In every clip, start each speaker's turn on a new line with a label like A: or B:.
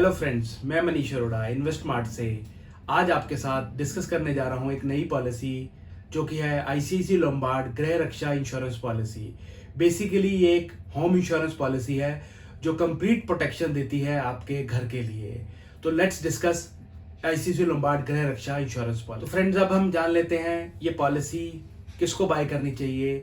A: Hello friends, मैं Manish Arora invest mart से आज आपके साथ डिस्कस करने जा रहा हूं एक नई पॉलिसी जो कि है आईसीआईसीआई लोम्बार्ड गृह रक्षा इंश्योरेंस पॉलिसी। बेसिकली ये एक होम इंश्योरेंस पॉलिसी है जो कंप्लीट प्रोटेक्शन देती है आपके घर के लिए। तो लेट्स डिस्कस आईसीआईसीआई लोम्बार्ड गृह रक्षा इंश्योरेंस पॉलिसी। तो फ्रेंड्स, अब हम जान लेते हैं ये पॉलिसी किसको बाय करनी चाहिए।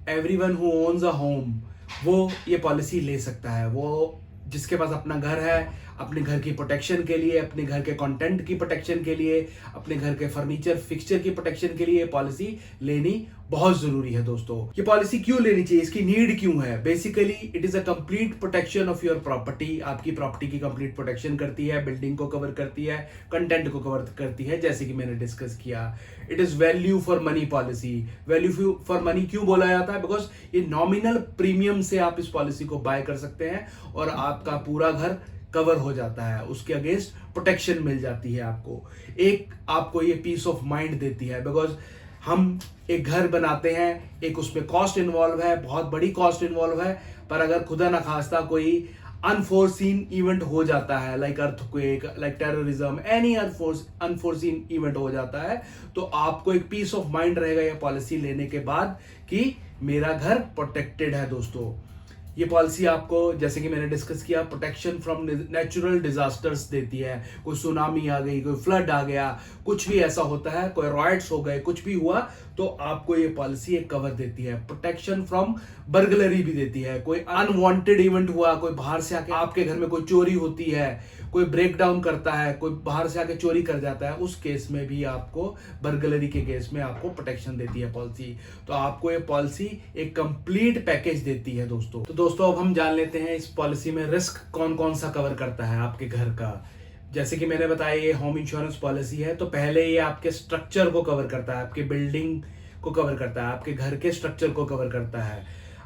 A: Everyone who owns a home वो ये पॉलिसी ले सकता है। वो जिसके पास अपना घर है, अपने घर की प्रोटेक्शन के लिए, अपने घर के कंटेंट की प्रोटेक्शन के लिए, अपने घर के फर्नीचर फिक्सचर की प्रोटेक्शन के लिए ये पॉलिसी लेनी बहुत जरूरी है। दोस्तों, ये पॉलिसी क्यों लेनी चाहिए, इसकी नीड क्यों है? Basically it is a complete protection of your property. आपकी प्रॉपर्टी की कंप्लीट प्रोटेक्शन करती है, बिल्डिंग को कवर करती है, कंटेंट को कवर करती है, जैसे कि मैंने डिस्कस किया। It is value for money policy. Value for money क्यों बोला जाता है? बिकॉज ये नॉमिनल प्रीमियम से आप इस पॉलिसी को बाय कर सकते हैं और आपका पूरा घर कवर हो जाता है, उसके अगेंस्ट प्रोटेक्शन मिल जाती है आपको। एक आपको ये पीस ऑफ माइंड देती है, बिकॉज हम एक घर बनाते हैं, एक उसमें कॉस्ट इन्वॉल्व है, बहुत बड़ी कॉस्ट इन्वॉल्व है, पर अगर खुदा ना खास्ता कोई अनफोर्सीन इवेंट हो जाता है, like earthquake, like terrorism, any unforeseen event हो जाता है, तो आपको एक पीस ऑफ माइंड रहेगा ये पॉलिसी लेने के बाद कि मेरा घर प्रोटेक्टेड है। दोस्तों, ये पॉलिसी आपको, जैसे कि मैंने डिस्कस किया, प्रोटेक्शन फ्रॉम नेचुरल डिजास्टर्स देती है। कोई सुनामी आ गई, कोई फ्लड आ गया, कुछ भी ऐसा होता है, कोई रॉयट्स हो गए, कुछ भी हुआ, तो आपको ये पॉलिसी एक कवर देती है। प्रोटेक्शन फ्रॉम बर्गलरी भी देती है। कोई अनवांटेड इवेंट हुआ, कोई बाहर से आके आपके घर में कोई चोरी होती है, कोई ब्रेक डाउन करता है, कोई बाहर से आके चोरी कर जाता है, उस केस में भी आपको, बर्गलरी के केस में आपको प्रोटेक्शन देती है पॉलिसी। तो आपको ये पॉलिसी एक कंप्लीट पैकेज देती है। दोस्तों अब हम जान लेते हैं इस पॉलिसी में रिस्क कौन कौन सा कवर करता है आपके घर का। जैसे कि मैंने बताया ये होम इंश्योरेंस पॉलिसी है, तो पहले ये आपके स्ट्रक्चर को कवर करता है, आपके बिल्डिंग को कवर करता है, आपके घर के स्ट्रक्चर को कवर करता है।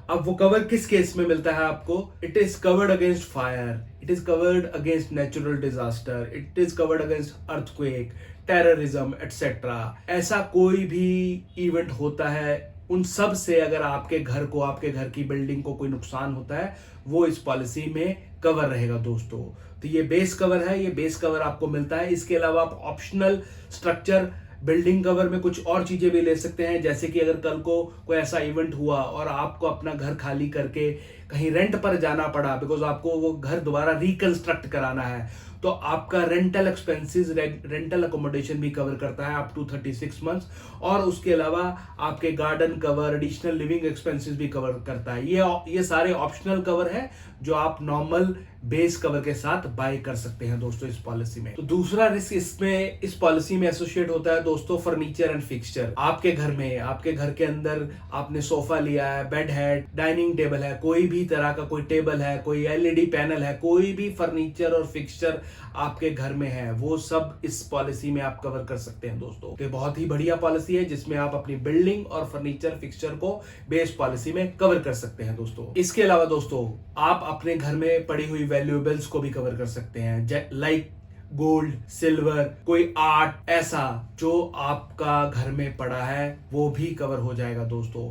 A: अब वो कवर किस केस में मिलता है आपको? It is covered against fire, it is covered against natural disaster, it is covered against earthquake, terrorism etcetera. ऐसा कोई भी इवेंट होता है, उन सब से अगर आपके घर को, आपके घर की बिल्डिंग को कोई नुकसान होता है, वो इस पॉलिसी में कवर रहेगा। दोस्तों, तो ये बेस कवर है, ये बेस कवर आपको मिलता है। इसके अलावा आप ऑप्शनल स्ट्रक्चर बिल्डिंग कवर में कुछ और चीजें भी ले सकते हैं, जैसे कि अगर कल को कोई ऐसा इवेंट हुआ और आपको अपना घर खाली करके कहीं रेंट पर जाना पड़ा, बिकॉज आपको वो घर दोबारा रिकंस्ट्रक्ट कराना है, तो आपका रेंटल एक्सपेंसेस, रेंटल अकोमोडेशन भी कवर करता है अप टू 36 मंथ्स। और उसके अलावा आपके garden cover, additional living expenses भी कवर करता है। ये सारे ऑप्शनल कवर है जो आप नॉर्मल बेस कवर के साथ बाय कर सकते हैं दोस्तों इस पॉलिसी में। तो दूसरा रिस्क इसमें, इस पॉलिसी में एसोसिएट होता है दोस्तों, फर्नीचर एंड फिक्सचर। आपके घर में, आपके घर के अंदर आपने सोफा लिया है, बेड है, डाइनिंग टेबल है, कोई भी तरह का कोई टेबल है, कोई एलईडी पैनल है, कोई भी फर्नीचर और फिक्सचर आपके घर में है, वो सब इस पॉलिसी में आप कवर कर सकते हैं। दोस्तों, तो बहुत ही बढ़िया पॉलिसी है जिसमें आप अपनी बिल्डिंग और फर्नीचर फिक्सचर को बेस पॉलिसी में कवर कर सकते हैं। दोस्तों, इसके अलावा दोस्तों आप अपने घर में पड़ी हुई वैल्यूएबल्स को भी कवर कर सकते हैं, लाइक गोल्ड, सिल्वर, कोई आर्ट, ऐसा जो आपका घर में पड़ा है वो भी कवर हो जाएगा। दोस्तों,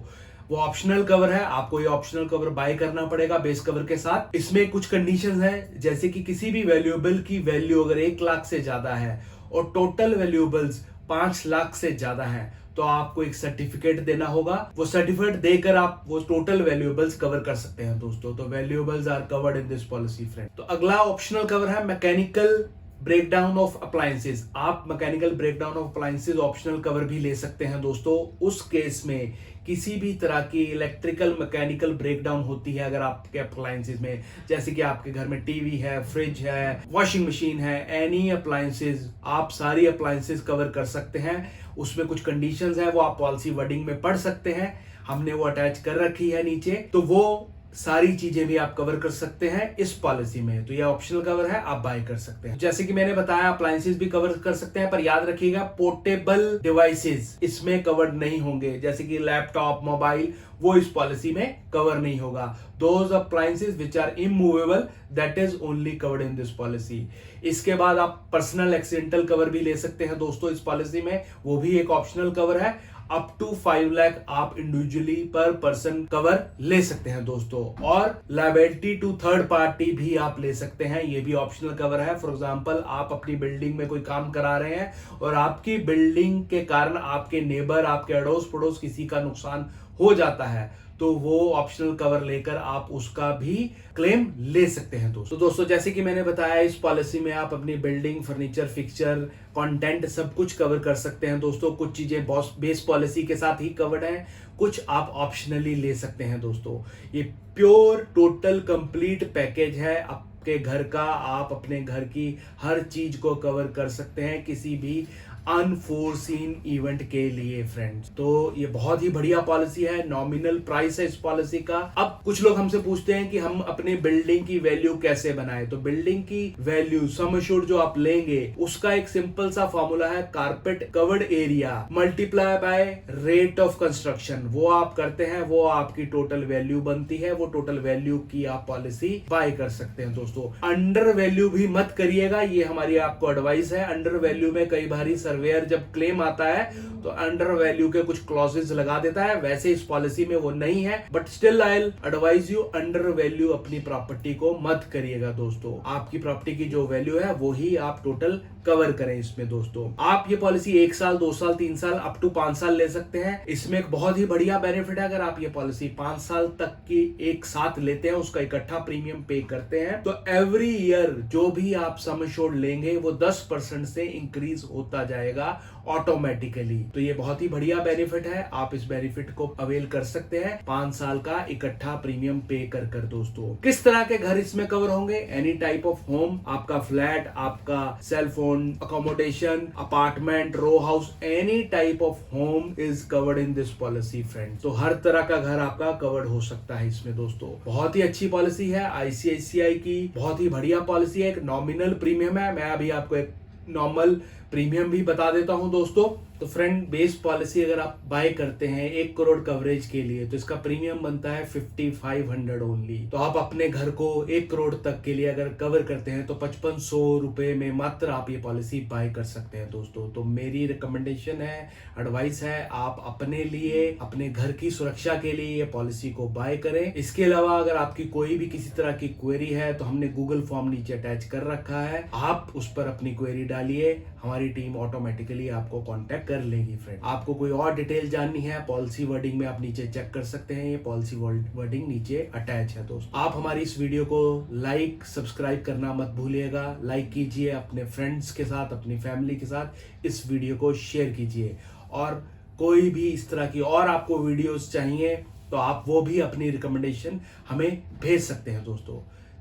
A: वो ऑप्शनल कवर है, आपको ये ऑप्शनल कवर बाय करना पड़ेगा बेस कवर के साथ। इसमें कुछ कंडीशंस हैं, जैसे कि किसी भी वैल्यूएबल की वैल्यू अगर 1 लाख से ज्यादा है और टोटल वैल्यूएबल्स 5 लाख से ज्यादा है, तो आपको एक सर्टिफिकेट देना होगा। वो सर्टिफिकेट देकर आप वो टोटल वैल्यूएबल्स कवर कर सकते हैं। दोस्तों, तो valuables are covered in this policy friend. तो अगला ऑप्शनल कवर है मैकेनिकल ब्रेकडाउन ऑफ अप्लायंसेस। आप mechanical breakdown of appliances optional cover भी ले सकते हैं। दोस्तों, उस केस में किसी भी तरह की इलेक्ट्रिकल मैकेनिकल ब्रेकडाउन होती है अगर आपके अप्लायंसेस में, जैसे कि आपके घर में टीवी है, फ्रिज है, वॉशिंग मशीन है, एनी अप्लायंसेस, आप सारी अप्लायंसेस कवर कर सकते हैं। उसमें कुछ कंडीशंस है, वो आप पॉलिसी वर्डिंग में पढ़ सकते हैं, हमने वो अटैच कर रखी है नीचे। तो वो सारी चीजें भी आप कवर कर सकते हैं इस पॉलिसी में। तो ये ऑप्शनल कवर है, आप बाय कर सकते हैं। जैसे कि मैंने बताया, अप्लायंसेस भी कवर कर सकते हैं, पर याद रखिएगा पोर्टेबल डिवाइसेस इसमें कवर्ड नहीं होंगे, जैसे कि लैपटॉप, मोबाइल, वो इस पॉलिसी में कवर नहीं होगा। Those appliances which are immovable, that is only covered in this policy. इसके बाद आप पर्सनल एक्सीडेंटल कवर भी ले सकते हैं दोस्तों इस पॉलिसी में, वो भी एक ऑप्शनल कवर है। अप टू 5 लाख आप इंडिविजुअली पर पर्सन कवर ले सकते हैं दोस्तों। और लायबिलिटी टू थर्ड पार्टी भी आप ले सकते हैं, ये भी ऑप्शनल कवर है। फॉर एग्जांपल आप अपनी बिल्डिंग में कोई काम करा रहे हैं और आपकी बिल्डिंग के कारण आपके नेबर, आपके अड़ोस पड़ोस किसी का नुकसान हो जाता है, तो वो ऑप्शनल कवर लेकर आप उसका भी क्लेम ले सकते हैं दोस्तों। जैसे कि मैंने बताया, इस पॉलिसी में आप अपनी बिल्डिंग, फर्नीचर, फिक्सचर, कंटेंट सब कुछ कवर कर सकते हैं दोस्तों। कुछ चीजें बेस पॉलिसी के साथ ही कवर्ड हैं, कुछ आप ऑप्शनली ले सकते हैं दोस्तों। ये प्योर टोटल कंप्लीट पैकेज है आपके घर का। आप अपने घर की हर चीज को कवर कर सकते हैं किसी भी अनफोर्सीन इवेंट के लिए फ्रेंड्स। तो ये बहुत ही बढ़िया पॉलिसी है, नॉमिनल प्राइस है इस पॉलिसी का। अब कुछ लोग हमसे पूछते हैं कि हम अपनी बिल्डिंग की वैल्यू कैसे बनाएं। तो बिल्डिंग की वैल्यू सम एश्योर्ड जो आप लेंगे उसका एक सिंपल सा फॉर्मूला है, carpet covered area multiply by rate of construction. वो आप करते हैं, वो आपकी टोटल वैल्यू बनती है। वो टोटल वैल्यू की आप पॉलिसी बाय कर सकते हैं दोस्तों। अंडर वैल्यू भी मत करिएगा, ये हमारी आपको एडवाइस है। अंडर वैल्यू में कई बार सर्वेयर जब क्लेम आता है तो अंडर वैल्यू के कुछ क्लॉजेस लगा देता है, वैसे इस पॉलिसी में वो नहीं है। But still I will advise you, under value अपनी प्रॉपर्टी को मत करिएगा दोस्तों। आपकी प्रॉपर्टी की जो वैल्यू है वो ही आप टोटल कवर करें इसमें दोस्तों। आप ये पॉलिसी 1 साल, 2 साल, 3 साल, अप टू 5 साल ले सकते हैं। इसमें एक बहुत ही बढ़िया बेनिफिट है, अगर आप ये पॉलिसी 5 साल तक की एक साथ लेते हैं, उसका इकट्ठा प्रीमियम पे करते हैं, तो एवरी ईयर जो भी आप सम एश्योर्ड लेंगे वो 10% से इंक्रीज होता जाएगा ऑटोमेटिकली। तो ये बहुत ही बढ़िया बेनिफिट है, आप इस बेनिफिट को अवेल कर सकते हैं 5 साल का इकट्ठा प्रीमियम पे कर दोस्तों। किस तरह के घर इसमें कवर होंगे? एनी टाइप ऑफ होम, आपका फ्लैट, आपका cell phone, accommodation, apartment, row house, any type of home is covered in this policy friend. तो हर तरह का घर आपका कवर्ड हो सकता है इसमें दोस्तों। बहुत ही अच्छी पॉलिसी है आईसीआईसीआई की, बहुत ही बढ़िया पॉलिसी है। एक नॉमिनल प्रीमियम है, मैं अभी आपको एक नॉर्मल प्रीमियम भी बता देता हूं दोस्तों। तो फ्रेंड, बेस पॉलिसी अगर आप बाय करते हैं 1 करोड़ कवरेज के लिए, तो इसका प्रीमियम बनता है 5500 ओनली। तो आप अपने घर को 1 करोड़ तक के लिए अगर कवर करते हैं तो 5500 रुपए में मात्र आप ये पॉलिसी बाय कर सकते हैं दोस्तों। तो मेरी रिकमेंडेशन है, एडवाइस है, आप अपने लिए, अपने घर की सुरक्षा के लिए ये पॉलिसी को बाय करें। इसके अलावा अगर आपकी कोई भी किसी तरह की क्वेरी है तो हमने गूगल फॉर्म नीचे अटैच कर रखा है, आप उस पर अपनी क्वेरी डालिए, हमारी टीम ऑटोमेटिकली आपको कांटेक्ट कर लेगी फ्रेंड। आपको कोई और डिटेल जाननी है पॉलिसी वर्डिंग में, आप नीचे चेक कर सकते हैं, ये पॉलिसी वर्डिंग नीचे अटैच है दोस्तों। आप हमारी इस वीडियो को लाइक, सब्सक्राइब करना मत भूलिएगा। लाइक कीजिए, अपने फ्रेंड्स के साथ, अपनी फैमिली के साथ इस वीडियो को शेयर कीजिए। और कोई भी इस तरह की और आपको वीडियोस चाहिए तो आप वो भी अपनी रिकमेंडेशन हमें भेज सकते हैं दोस्तों।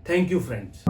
A: Thank you friends.